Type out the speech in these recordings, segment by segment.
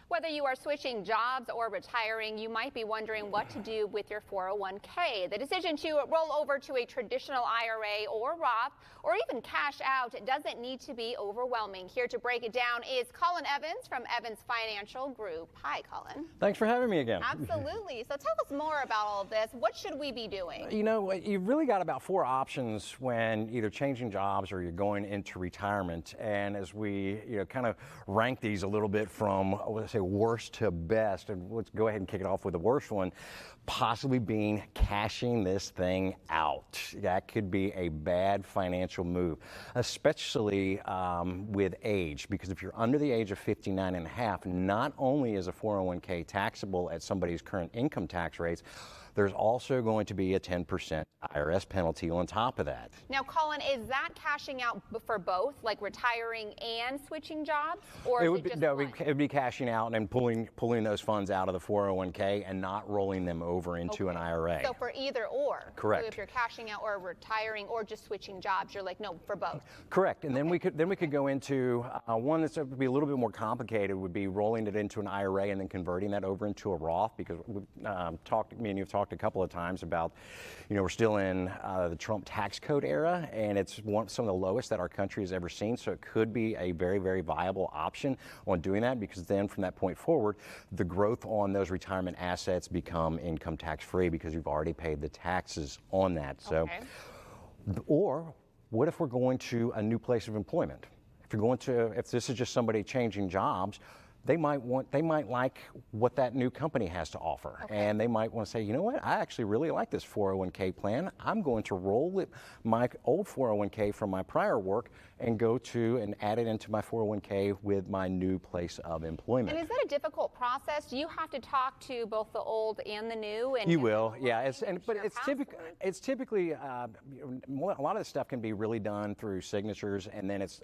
Whether you are switching jobs or retiring, you might be wondering what to do with your 401k. The decision to roll over to a traditional IRA or Roth or even cash out doesn't need to be overwhelming. Here to break it down is Colin Evans from Evans Financial Group. Hi, Colin. Thanks for having me again. Absolutely. So tell us more about all of this. What should we be doing? You know, you've really got about 4 options when either changing jobs or you're going into retirement. And as we, kind of rank these a little bit from, let's say, worst to best, and let's go ahead and kick it off with the worst one, possibly being cashing this thing out. That could be a bad financial move, especially with age, because if you're under the age of 59 and a half, not only is a 401k taxable at somebody's current income tax rates, there's also going to be a 10% IRS penalty on top of that. Now, Colin, is that cashing out for both, like retiring and switching jobs? Or it would be cashing out and pulling those funds out of the 401k and not rolling them over into an IRA. So for either or. Correct. So if you're cashing out or retiring or just switching jobs, you're like, no, for both. Correct. And then we could go into one that's would be a little bit more complicated, would be rolling it into an IRA and then converting that over into a Roth, because me and you've talked a couple of times about, we're still in the Trump tax code era, and it's some of the lowest that our country has ever seen. So it could be a very, very viable option on doing that, because then from that point forward, the growth on those retirement assets become income tax free because you've already paid the taxes on that. So, or what if we're going to a new place of employment? If this is just somebody changing jobs, they might like what that new company has to offer. And they might want to say, you know what, I actually really like this 401k plan. I'm going to roll my old 401k from my prior work and go to and add it into my 401k with my new place of employment. And is that a difficult process? Do you have to talk to both the old and the new? And you will, yeah. But it's typically a lot of the stuff can be really done through signatures, and then it's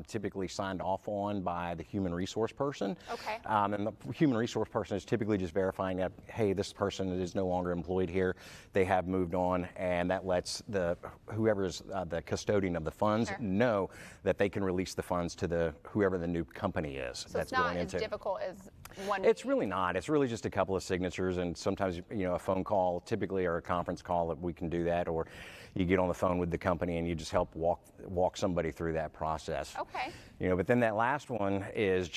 typically signed off on by the human resource person. Okay. And the human resource person is typically just verifying that, hey, this person is no longer employed here. They have moved on, and that lets whoever's the custodian of the funds know that they can release the funds to whoever the new company is. So it's not as difficult as one. It's really not. It's really just a couple of signatures, and sometimes a phone call, typically, or a conference call, that we can do that, or you get on the phone with the company and you just help walk somebody through that process. Okay. But then that last one is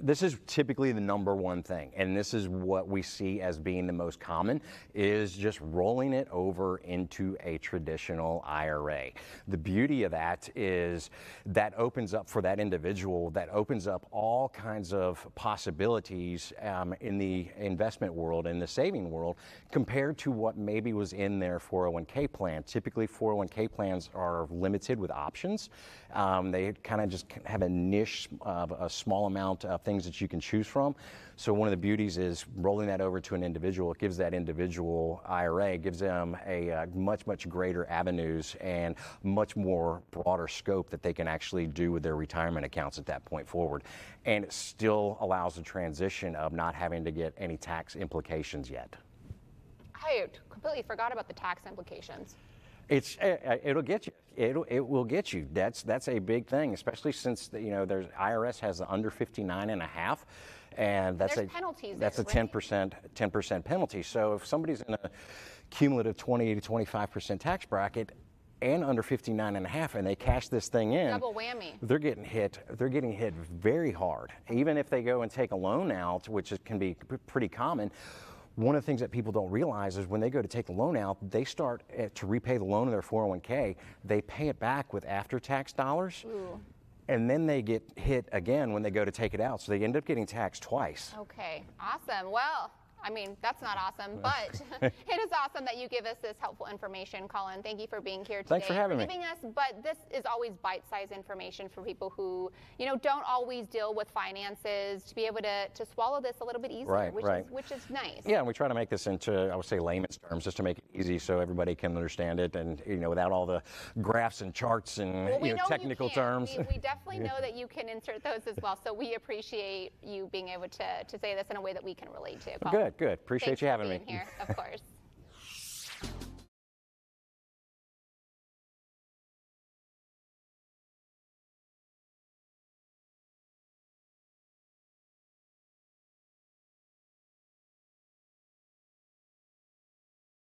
this is typically the number one thing, and this is what we see as being the most common, is just rolling it over into a traditional IRA. The beauty of that is that opens up for that individual, that opens up all kinds of possibilities in the investment world, in the saving world, compared to what maybe was in their 401k plan. Typically, 401k plans are limited with options. They kind of just have a niche of a small amount of things that you can choose from. So one of the beauties is rolling that over to an individual. It gives that individual IRA, gives them a much, much greater avenues and much more broader scope that they can actually do with their retirement accounts at that point forward. And it still allows the transition of not having to get any tax implications yet. I completely forgot about the tax implications. It'll get you. It will get you. That's a big thing, especially since there's IRS has the under 59 and a half, and that's penalties. That's a 10% penalty. So if somebody's in a cumulative 20 to 25% tax bracket and under 59 and a half, and they cash this thing in, double whammy. They're getting hit very hard. Even if they go and take a loan out, which can be pretty common. One of the things that people don't realize is when they go to take the loan out, they start to repay the loan of their 401k. They pay it back with after-tax dollars. Ooh. And then they get hit again when they go to take it out. So they end up getting taxed twice. Okay, awesome. Well, I mean, that's not awesome, but it is awesome that you give us this helpful information, Colin. Thank you for being here today. Thanks for having me. But this is always bite-sized information for people who, don't always deal with finances, to be able to swallow this a little bit easier, which is nice. Yeah, and we try to make this into, I would say, layman's terms, just to make it easy so everybody can understand it, and without all the graphs and charts and technical terms. We definitely know that you can insert those as well. So we appreciate you being able to say this in a way that we can relate to. Colin. Good. Appreciate you having me. Thanks for being here, of course.